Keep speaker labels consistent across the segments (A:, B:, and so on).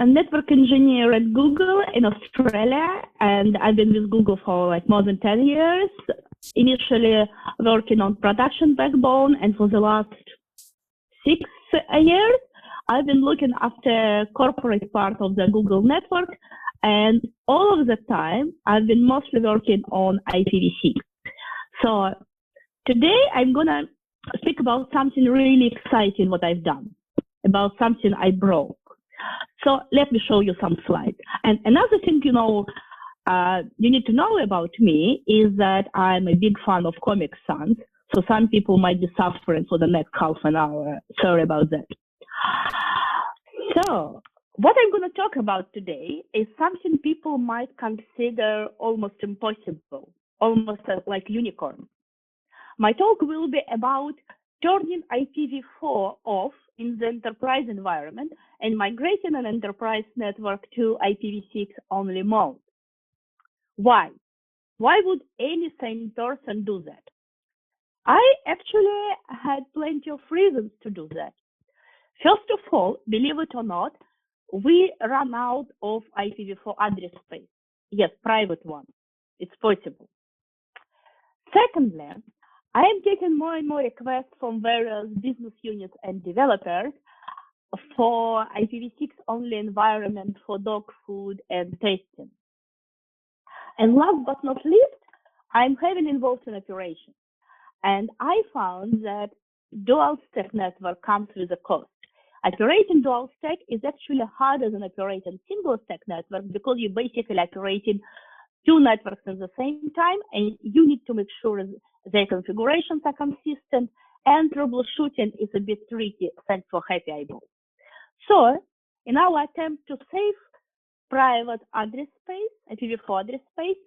A: a network engineer at Google in Australia, and I've been with Google for like more than 10 years, initially working on production backbone, and for the last 6 years, I've been looking after corporate part of the Google network, and all of the time, I've been mostly working on IPv6. So today, I'm going to speak about something really exciting what I've done, about something I broke. So let me show you some slides. And another thing, you need to know about me is that I'm a big fan of Comic Sans. So some people might be suffering for the next half an hour. Sorry about that. So what I'm going to talk about today is something people might consider almost impossible, almost like unicorn. My talk will be about turning IPv4 off in the enterprise environment and migrating an enterprise network to IPv6 only mode. Why? Why would any sane person do that? I actually had plenty of reasons to do that. First of all, believe it or not, we run out of IPv4 address space. Yes, private one. It's possible. Secondly, I am getting more and more requests from various business units and developers for IPv6 only environment for dog food and testing. And last but not least, I'm heavily involved in operations. And I found that dual stack network comes with a cost. Operating dual stack is actually harder than operating single stack network because you're basically operating two networks at the same time, and you need to make sure their configurations are consistent, and troubleshooting is a bit tricky thanks for happy eyeballs. So, in our attempt to save private address space, IPv4 address space,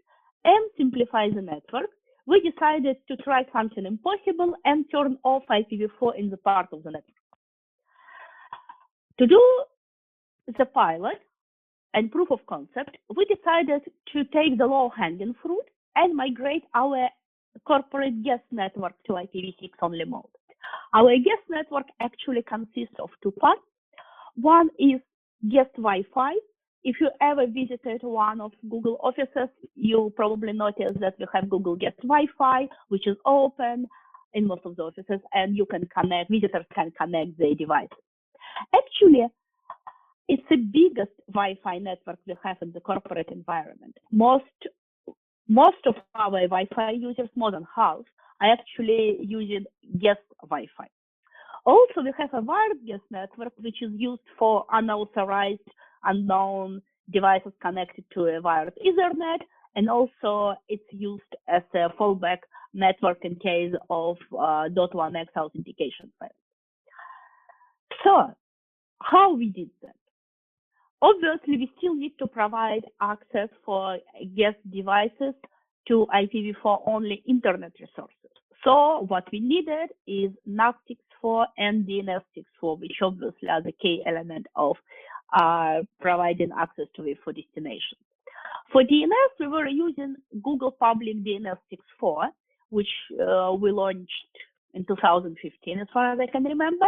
A: and simplify the network, we decided to try something impossible and turn off IPv4 in the part of the network. To do the pilot and proof of concept, we decided to take the low-hanging fruit and migrate our corporate guest network to IPv6 only mode. Our guest network actually consists of two parts. One is guest Wi-Fi. If you ever visited one of Google offices, you probably noticed that we have Google guest Wi-Fi, which is open in most of the offices, and you can connect, visitors can connect their devices. Actually, it's the biggest Wi-Fi network we have in the corporate environment. Most of our Wi-Fi users, more than half, are actually using guest Wi-Fi. Also, we have a wired guest network, which is used for unauthorized, unknown devices connected to a wired Ethernet, and also it's used as a fallback network in case of .1x authentication fails. So, how we did that? Obviously, we still need to provide access for guest devices to IPv4 only internet resources. So what we needed is NAT64 and DNS64, which obviously are the key element of providing access to IPv4 destinations. For DNS, we were using Google Public DNS64, which we launched in 2015, as far as I can remember.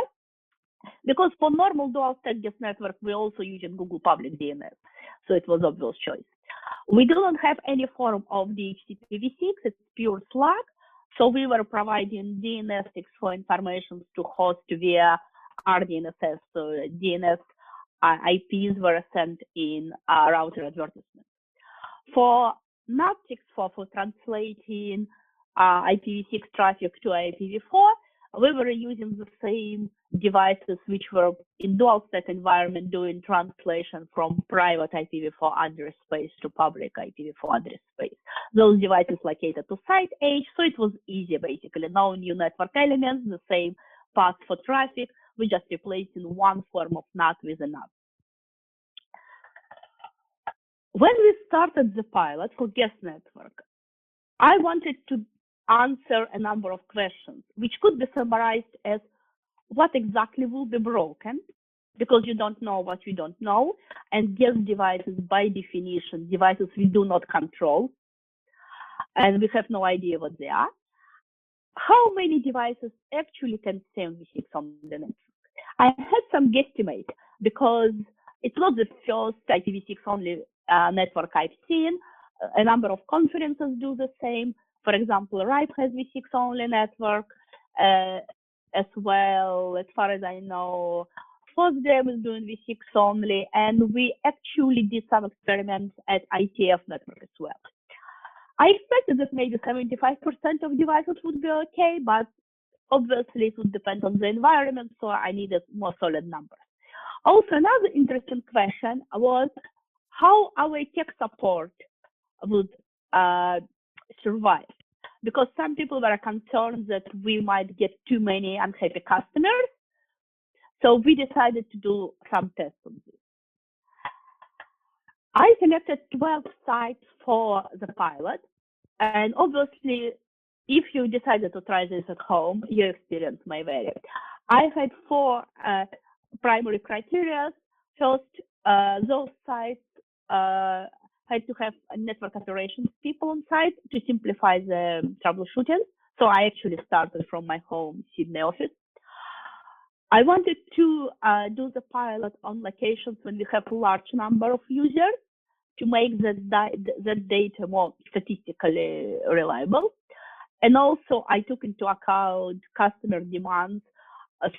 A: Because for normal dual stack guest network, we're also using Google Public DNS, so it was obvious choice. We don't have any form of DHCPv6, it's pure Slack, so we were providing DNS64 information to host via RDNSS, so DNS IPs were sent in router advertisements. For NAT64, for translating IPv6 traffic to IPv4, we were using the same devices which were in dual stack environment doing translation from private IPv4 address space to public IPv4 address space. Those devices located to site edge, so it was easy basically. No new network elements, the same path for traffic. We just replacing one form of NAT with a NAT. When we started the pilot for guest network, I wanted to answer a number of questions, which could be summarized as what exactly will be broken, because you don't know what you don't know, and guest devices, by definition, devices we do not control, and we have no idea what they are. How many devices actually can stay on IPv6 on the network? I had some guesstimate because It's not the first IPv6 only network I've seen. A number of conferences do the same. For example, RIPE has v6 only network as well. As far as I know, FOSDEM is doing v6 only, and we actually did some experiments at ITF network as well. I expected that maybe 75% of devices would be okay, but obviously it would depend on the environment, so I needed more solid numbers. Also, another interesting question was how our tech support would survive, because some people were concerned that we might get too many unhappy customers. So we decided to do some tests on this. I selected 12 sites for the pilot. And obviously, if you decided to try this at home, your experience may vary. I had 4 primary criteria. First, those sites had to have network operations people on site to simplify the troubleshooting. So I actually started from my home Sydney office. I wanted to do the pilot on locations when we have a large number of users to make the data more statistically reliable. And also I took into account customer demands.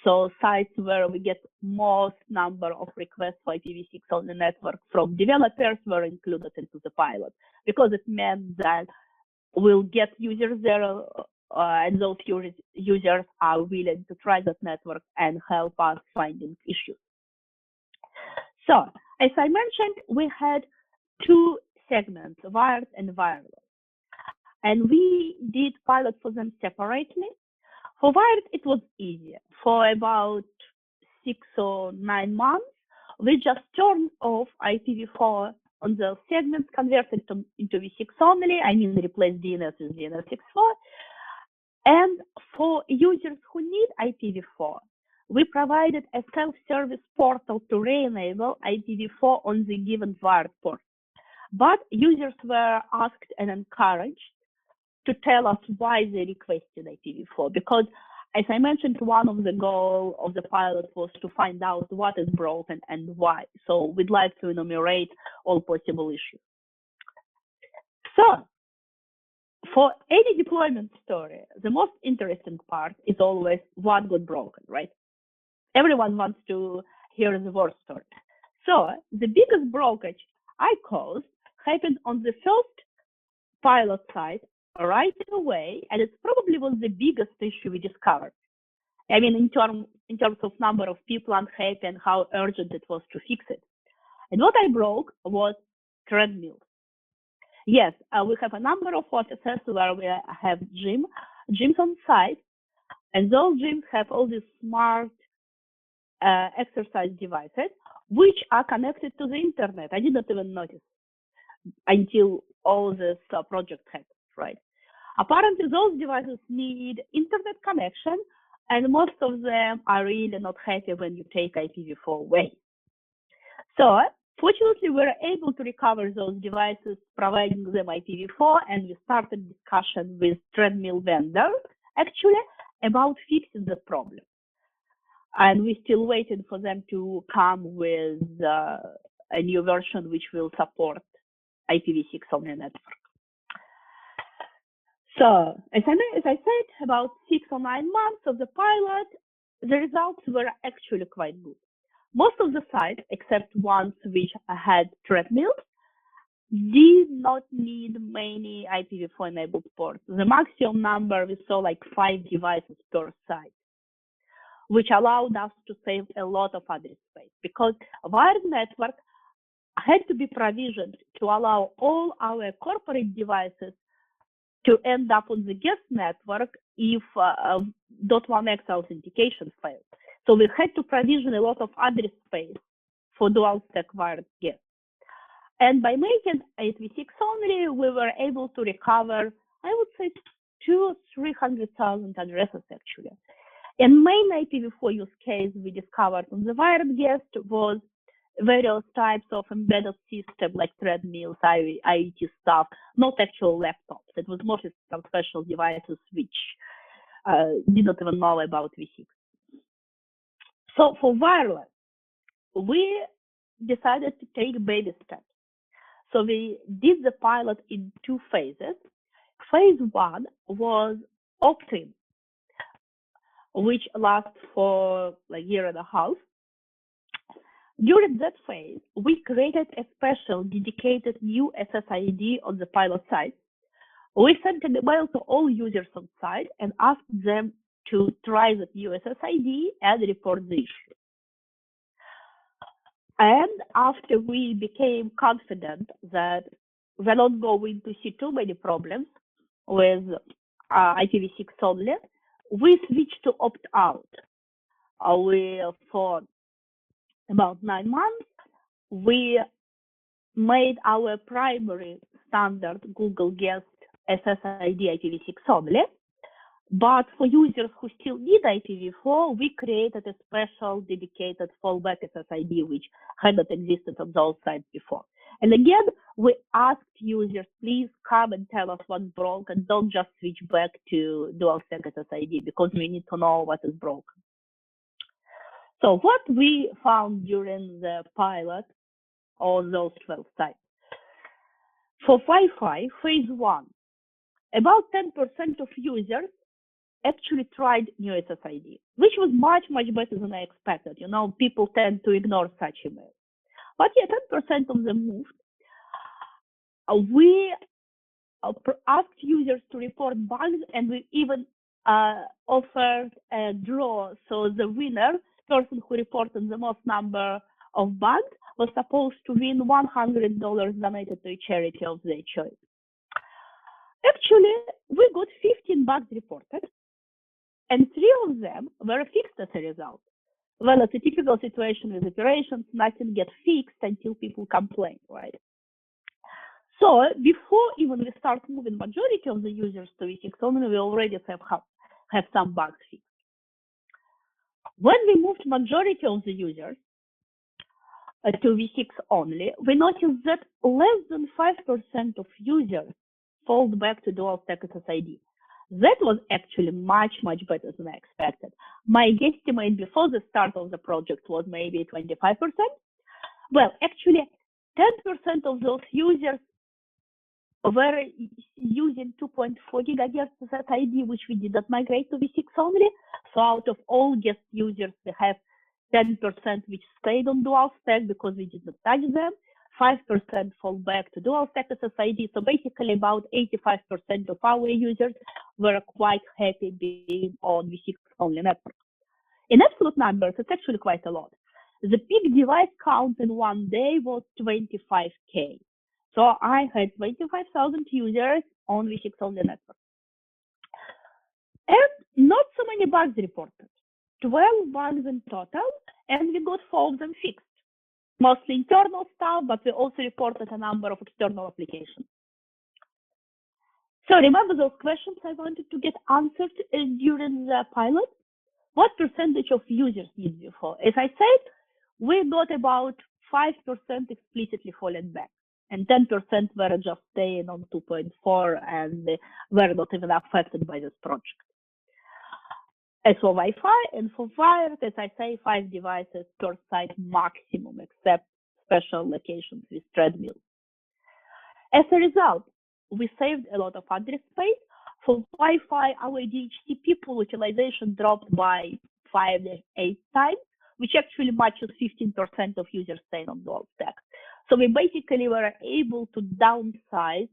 A: So sites where we get most number of requests for IPv6 on the network from developers were included into the pilot, because it meant that we'll get users there and those users are willing to try that network and help us finding issues. So as I mentioned, we had 2 segments, wired and wireless. And we did pilot for them separately. For wired, it was easier. For about 6 or 9 months, we just turned off IPv4 on the segments, converted into v6 only. I mean, replace DNS with DNS6.4. And for users who need IPv4, we provided a self-service portal to re-enable IPv4 on the given wired port. But users were asked and encouraged to tell us why they requested IPv4, because, as I mentioned, one of the goals of the pilot was to find out what is broken and why. So we'd like to enumerate all possible issues. So for any deployment story, the most interesting part is always what got broken, right? Everyone wants to hear the worst story. So the biggest breakage I caused happened on the first pilot site right away, and it probably was the biggest issue we discovered. I mean, in terms of number of people unhappy and how urgent it was to fix it. And what I broke was Treadmills. Yes, we have a number of offices where we have gyms on site, and those gyms have all these smart exercise devices which are connected to the internet. I did not even notice until all this project happened, right? Apparently, those devices need internet connection, and most of them are really not happy when you take IPv4 away. So, fortunately, we were able to recover those devices, providing them IPv4, and we started discussion with Treadmill vendor, actually, about fixing the problem. And we're still waiting for them to come with a new version which will support IPv6 on the network. So, as I said, about 6 or 9 months of the pilot, the results were actually quite good. Most of the sites, except ones which had Treadmills, did not need many IPv4-enabled ports. The maximum number, we saw like 5 devices per site, which allowed us to save a lot of address space, because a wired network had to be provisioned to allow all our corporate devices to end up on the guest network if .1x authentication failed. So we had to provision a lot of address space for dual stack wired guests. And by making IPv6 only, we were able to recover, I would say, 200,000 or 300,000 addresses actually. And main IPv4 use case we discovered on the wired guest was various types of embedded system like Treadmills, IoT stuff, not actual laptops. It was mostly some special devices which did not even know about v6. So for wireless, we decided to take baby steps. So we did the pilot in 2 phases. Phase 1 was opt-in, which lasts for like a year and a half. During that phase, we created a special dedicated new SSID on the pilot site. We sent an email to all users on site and asked them to try that new SSID and report the issue. And after we became confident that we're not going to see too many problems with IPv6 only, we switched to opt-out. For about 9 months, we made our primary standard Google Guest SSID IPv6 only. But for users who still need IPv4, we created a special dedicated fallback SSID, which hadn't existed on those sites before. And again, we asked users, please come and tell us what's broke and don't just switch back to dual stack SSID because we need to know what is broken. So what we found during the pilot on those 12 sites. For Wi-Fi, phase 1, about 10% of users actually tried new SSID, which was much, much better than I expected. You know, people tend to ignore such emails. But yeah, 10% of them moved. We asked users to report bugs, and we even offered a draw. So the winner, person who reported the most number of bugs, was supposed to win $100 donated to a charity of their choice. Actually, we got 15 bugs reported, and 3 of them were fixed as a result. Well, it's a typical situation with operations, nothing gets fixed until people complain, right? So before even we start moving majority of the users to V6 only, we already have some bugs fixed. When we moved majority of the users to V6 only, we noticed that less than 5% of users fall back to dual stack SSID. That was actually much, much better than I expected. My guesstimate before the start of the project was maybe 25%. Well, actually, 10% of those users were using 2.4 gigahertz SSID, which we did not migrate to V6 only. So out of all guest users, we have 10% which stayed on dual stack because we did not touch them. 5% fall back to dual stack SSID. So basically about 85% of our users were quite happy being on V6 only network. In absolute numbers, it's actually quite a lot. The peak device count in one day was 25K. So I had 25,000 users on V6 only network. And not so many bugs reported. 12 bugs in total, and we got 4 of them fixed. Mostly internal stuff, but we also reported a number of external applications. So remember those questions I wanted to get answered during the pilot? What percentage of users need V4? As I said, we got about 5% explicitly falling back, and 10% were just staying on 2.4 and were not even affected by this project. As for Wi-Fi and for Wired, as I say, 5 devices per site maximum, except special locations with Treadmills. As a result, we saved a lot of address space. For Wi-Fi, our DHCP pool utilization dropped by 5 to 8 times, which actually matches 15% of users staying on dual stack. So we basically were able to downsize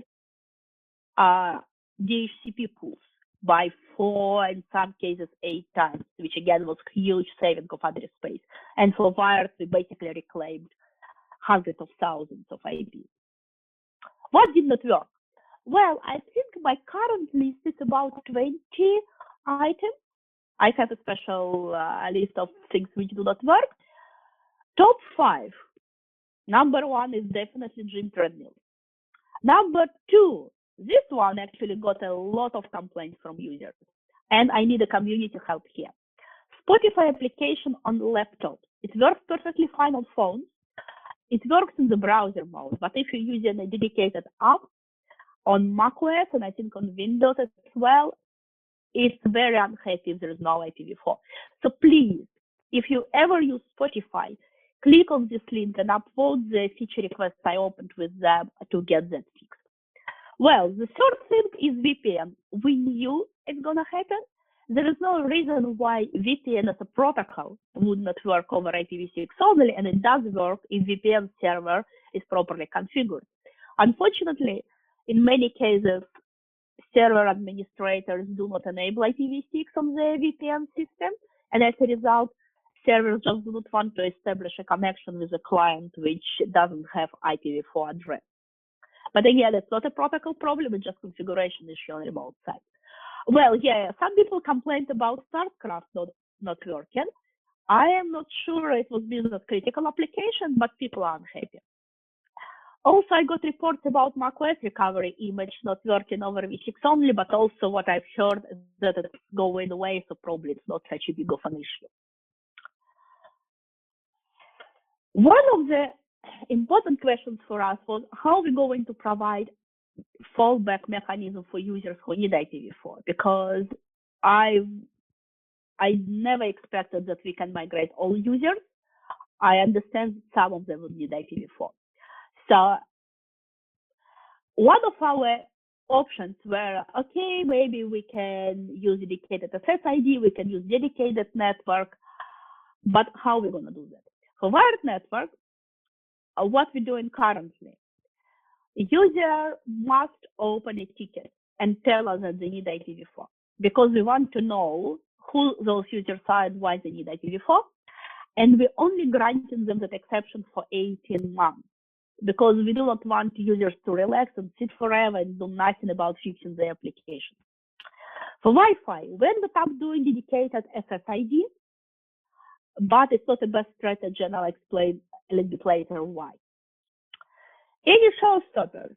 A: DHCP pools by 4, in some cases 8 times, which again was huge saving of address space. And for Wired, we basically reclaimed hundreds of thousands of IPs. What did not work? Well, I think my current list is about 20 items. I have a special list of things which do not work. Top 5. Number 1 is definitely gym treadmill. Number 2, this one actually got a lot of complaints from users, and I need a community help here. Spotify application on laptop. It works perfectly fine on phones. It works in the browser mode, but if you're using a dedicated app on macOS and I think on Windows as well, it's very unhappy if there is no IPv4. So please, if you ever use Spotify, Click on this link and upload the feature request I opened with them to get that fixed. Well, the third thing is VPN. We knew it's gonna happen. There is no reason why VPN as a protocol would not work over IPv6 only, and it does work if VPN server is properly configured. Unfortunately, in many cases, server administrators do not enable IPv6 on their VPN system, and as a result, servers just do not want to establish a connection with a client which doesn't have IPv4 address. But again, it's not a protocol problem, it's just configuration issue on remote side. Well, yeah, some people complained about StarCraft not working. I am not sure it was business critical application, but people are unhappy. Also, I got reports about macOS recovery image not working over v6 only, but also what I've heard is that it's going away, so probably it's not such a big of an issue. One of the important questions for us was how we're going to provide fallback mechanism for users who need IPv4, because I never expected that we can migrate all users. I understand some of them would need IPv4. So one of our options were, okay, maybe we can use dedicated SSID, we can use dedicated network, but how are we going to do that? For wired network, what we're doing currently, user must open a ticket and tell us that they need IPv4, because we want to know who those users are and why they need IPv4. And we're only granting them that exception for 18 months, because we do not want users to relax and sit forever and do nothing about fixing their application. For Wi-Fi, we ended up doing dedicated SSID, but it's not the best strategy, and I'll explain a little bit later why. Any showstoppers?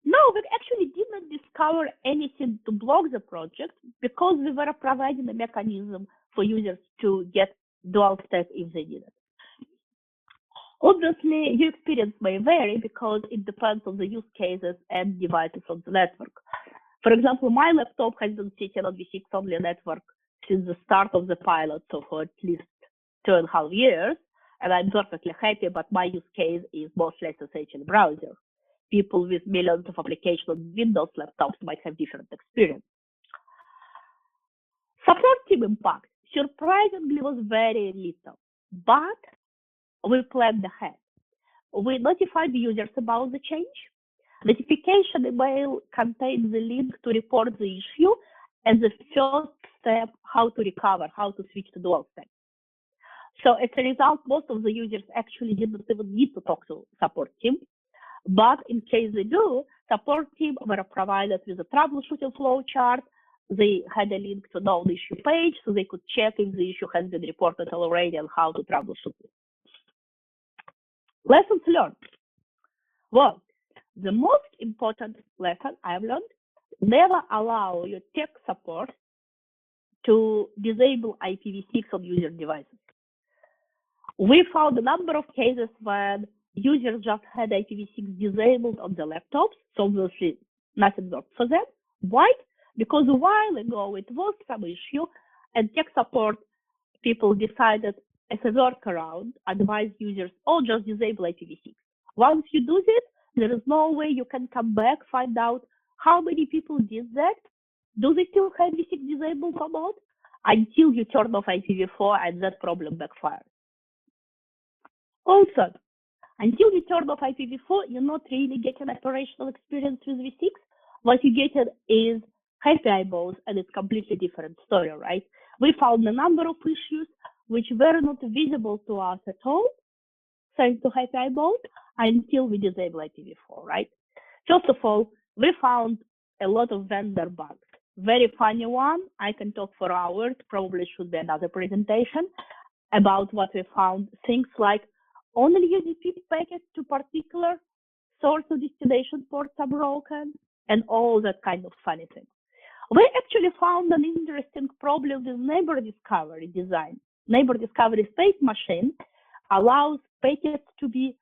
A: No, we actually did not discover anything to block the project, because we were providing a mechanism for users to get dual stack if they need it. Obviously, your experience may vary because it depends on the use cases and devices on the network. For example, my laptop has been sitting on v6 only network since the start of the pilot, so for at least 2.5 years, and I'm perfectly happy, but my use case is mostly SSH and browser. People with millions of applications on Windows laptops might have different experience. Support team impact, surprisingly, was very little, but we planned ahead. We notified users about the change. Notification email contains the link to report the issue and the first step, how to recover, how to switch to dual stack. So as a result, most of the users actually didn't even need to talk to support team. But in case they do, support team were provided with a troubleshooting flow chart. They had a link to known issue page, so they could check if the issue has been reported already and how to troubleshoot it. Lessons learned. Well, the most important lesson I've learned, never allow your tech support to disable IPv6 on user devices. We found a number of cases when users just had IPv6 disabled on the laptops, so obviously nothing worked for them. Why? Because a while ago it was some issue, and tech support people decided as a workaround, advise users, oh, just disable IPv6. Once you do this, there is no way you can come back, find out how many people did that. Do they still have v6 disabled or not? Until you turn off IPv4 and that problem backfires. Also, until you turn off IPv4, you're not really getting operational experience with v6. What you get is happy eyeballs, and it's completely different story, right? We found a number of issues which were not visible to us at all, thanks to happy eyeballs, until we disable IPv4, right? First of all, we found a lot of vendor bugs. Very funny one. I can talk for hours, probably should be another presentation about what we found. Things like only UDP packets to particular source or destination ports are broken, and all that kind of funny things. We actually found an interesting problem with neighbor discovery design. Neighbor discovery state machine allows packets to be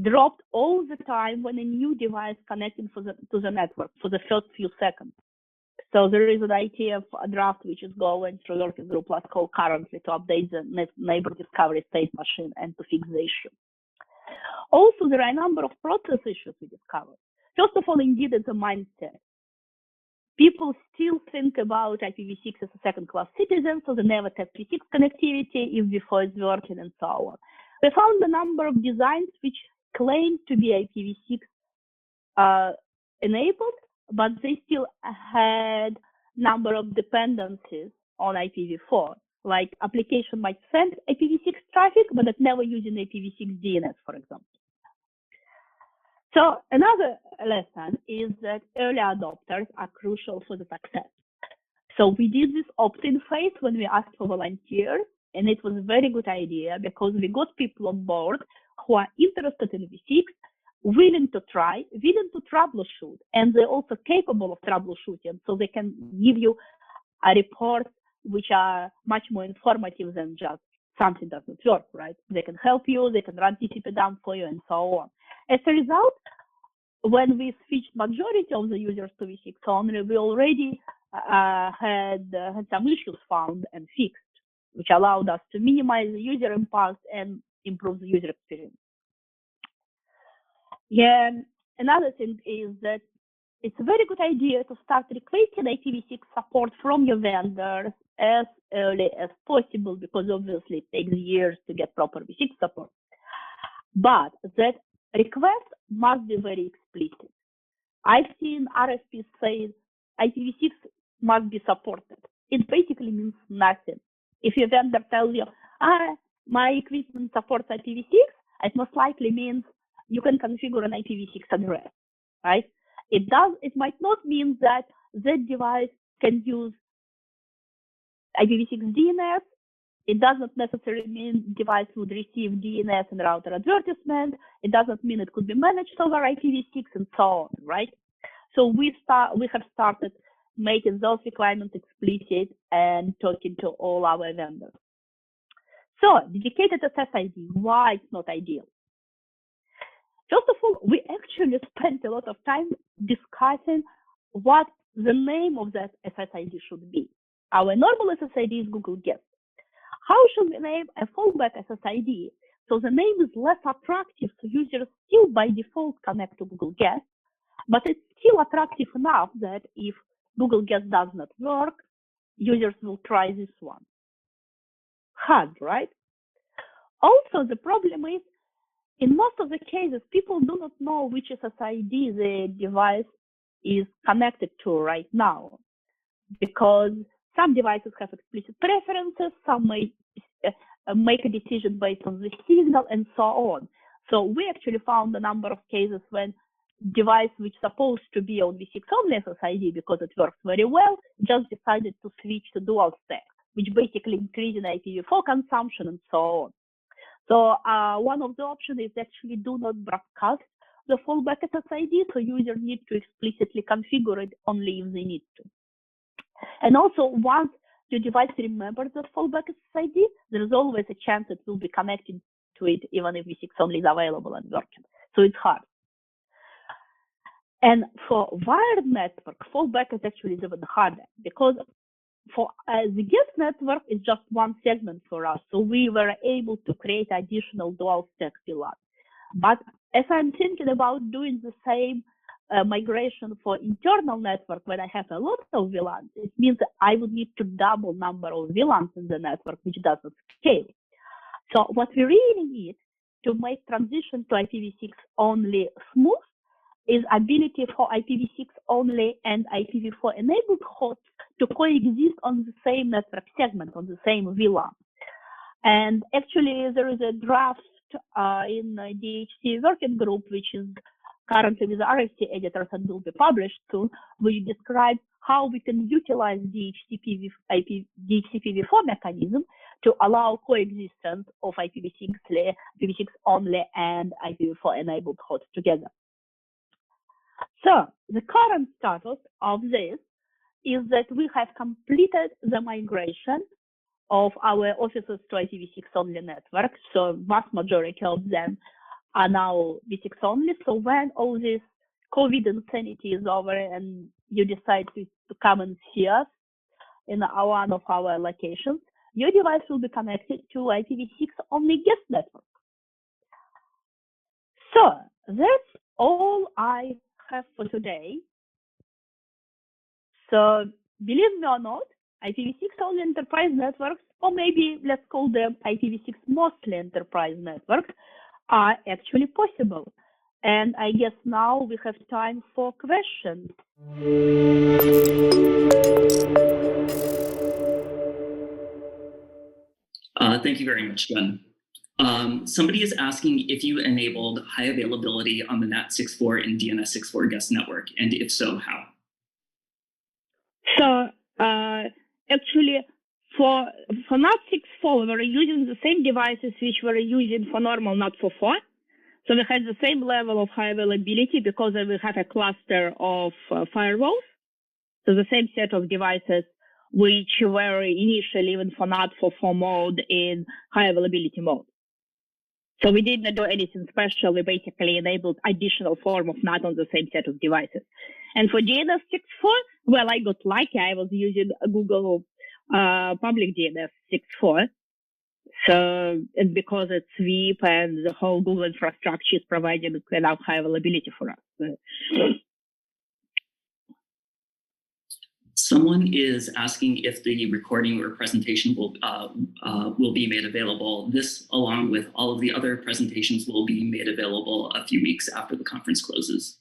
A: dropped all the time when a new device connecting to the network for the first few seconds. So there is an idea of a draft which is going through working group last call currently to update the neighbor discovery state machine and to fix the issue. Also, there are a number of process issues we discovered. First of all, indeed, it's a mindset. People still think about IPv6 as a second-class citizen, so they never test V6 connectivity if before it's working and so on. We found a number of designs which claim to be IPv6 enabled, but they still had number of dependencies on IPv4. Like application might send IPv6 traffic, but it's never using IPv6 DNS, for example. So another lesson is that early adopters are crucial for the success. So we did this opt-in phase when we asked for volunteers, and it was a very good idea because we got people on board who are interested in V6, willing to try, willing to troubleshoot, and they're also capable of troubleshooting, so they can give you a report which are much more informative than just something doesn't work, right? They can help you, they can run TCP dump for you, and so on. As a result, when we switched majority of the users to V6 only, we already had some issues found and fixed, which allowed us to minimize the user impact and improve the user experience. Yeah, another thing is that it's a very good idea to start requesting IPv6 support from your vendors as early as possible, because obviously it takes years to get proper V6 support. But that request must be very explicit. I've seen RFPs say IPv6 must be supported. It basically means nothing. If your vendor tells you, my equipment supports IPv6, it most likely means you can configure an IPv6 address, right? It might not mean that that device can use IPv6 DNS. It doesn't necessarily mean device would receive DNS and router advertisement. It doesn't mean it could be managed over IPv6 and so on, right? So we have started making those requirements explicit and talking to all our vendors. So dedicated SSID, why it's not ideal? First of all, we actually spent a lot of time discussing what the name of that SSID should be. Our normal SSID is Google Guest. How should we name a fallback SSID so the name is less attractive, so users still by default connect to Google Guest, but it's still attractive enough that if Google Guest does not work, users will try this one. Hard, right? Also, the problem is, in most of the cases, people do not know which SSID the device is connected to right now, because some devices have explicit preferences, some may make a decision based on the signal, and so on. So we actually found a number of cases when device which is supposed to be on V6 only SSID because it works very well, just decided to switch to dual stack, which basically increases IPv4 consumption and so on. So one of the options is actually do not broadcast the fallback SSID, so users need to explicitly configure it only if they need to. And also, once your device remembers the fallback SSID, there is always a chance it will be connected to it, even if V6 only is available and working. So it's hard. And for wired network, fallback is actually even harder, because for the guest network is just one segment for us, so we were able to create additional dual stack VLAN. But as I'm thinking about doing the same migration for internal network when I have a lot of VLANs, it means that I would need to double number of VLANs in the network, which doesn't scale. So what we really need to make transition to IPv6 only smooth is ability for IPv6 only and IPv4 enabled hosts to coexist on the same network segment, on the same VLAN. And actually, there is a draft in the DHC working group, which is currently with the RFC editors and will be published soon, which describes how we can utilize DHCP-v4 mechanism to allow coexistence of IPv6 only and IPv4 enabled hosts together. So the current status of this is that we have completed the migration of our offices to IPv6 only network. So vast majority of them are now V6 only. So when all this COVID insanity is over and you decide to come and see us in one of our locations, your device will be connected to IPv6 only guest network. So that's all I have for today. So believe me or not, IPv6 only enterprise networks, or maybe let's call them IPv6 mostly enterprise networks, are actually possible. And I guess now we have time for questions.
B: Thank you very much, Jen. Somebody is asking if you enabled high availability on the NAT64 and DNS64 guest network, and if so, how?
A: So actually, for NAT64, we were using the same devices which we were using for normal NAT44. So we had the same level of high availability because we have a cluster of firewalls. So the same set of devices which were initially even for NAT44 mode in high availability mode. So we did not do anything special. We basically enabled additional form of NAT on the same set of devices. And for DNS64, well, I got lucky. I was using Google public DNS64. So, and because it's SWIP and the whole Google infrastructure is providing enough high availability for us.
B: Someone is asking if the recording or presentation will be made available. This, along with all of the other presentations, will be made available a few weeks after the conference closes.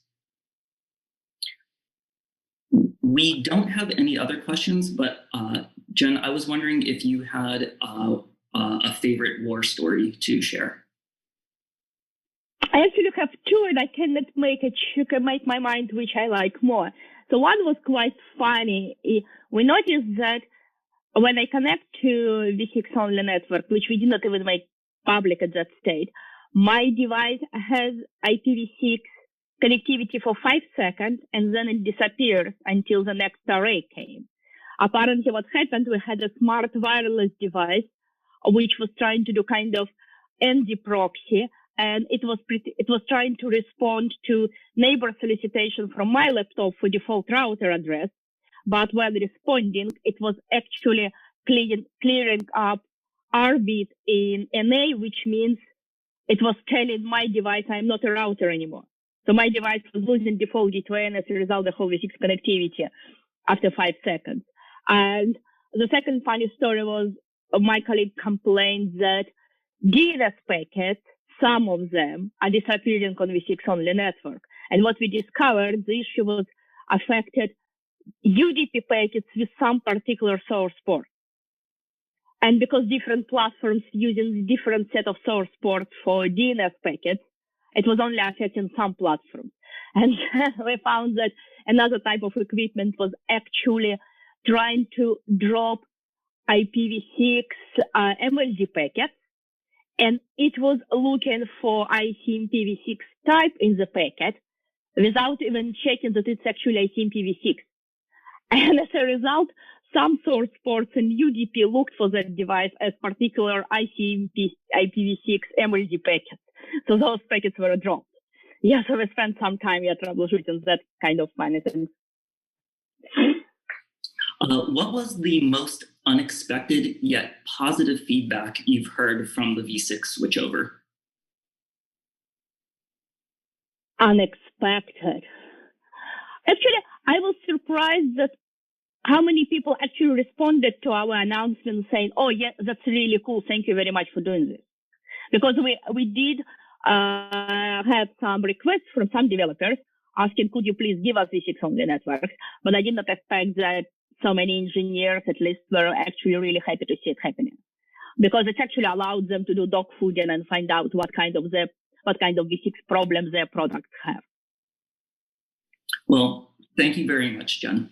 B: We don't have any other questions, but Jen, I was wondering if you had a favorite war story to share.
A: I actually have two, and I cannot make my mind which I like more. So one was quite funny. We noticed that when I connect to V6 only network, which we did not even make public at that state, my device has IPv6 connectivity for 5 seconds, and then it disappears until the next array came. Apparently what happened, we had a smart wireless device which was trying to do kind of ND proxy, and it was trying to respond to neighbor solicitation from my laptop for default router address. But when responding, it was actually clearing up R bit in NA, which means it was telling my device I'm not a router anymore. So my device was losing default D2A, and as a result, the whole V6 connectivity after 5 seconds. And the second funny story was my colleague complained that DNS packets, some of them are disappearing on V6 only network. And what we discovered, the issue was affected UDP packets with some particular source port. And because different platforms using different set of source ports for DNS packets, it was only affecting some platforms. And we found that another type of equipment was actually trying to drop IPv6 MLD packets, and it was looking for ICMPv6 type in the packet without even checking that it's actually ICMPv6. And as a result, some source ports in UDP looked for that device as particular IPv6 MLD packets. So those packets were dropped. Yeah, so we spent some time troubleshooting that kind of funny things.
B: What was the most unexpected yet positive feedback you've heard from the V6 switchover?
A: Unexpected. Actually, I was surprised that how many people actually responded to our announcement saying, oh, yeah, that's really cool. Thank you very much for doing this. Because we did have some requests from some developers asking, could you please give us V6 only networks? But I did not expect that so many engineers, at least, were actually really happy to see it happening, because it actually allowed them to do dog fooding and find out what kind of V6 problems their products have.
B: Well, thank you very much, Jen.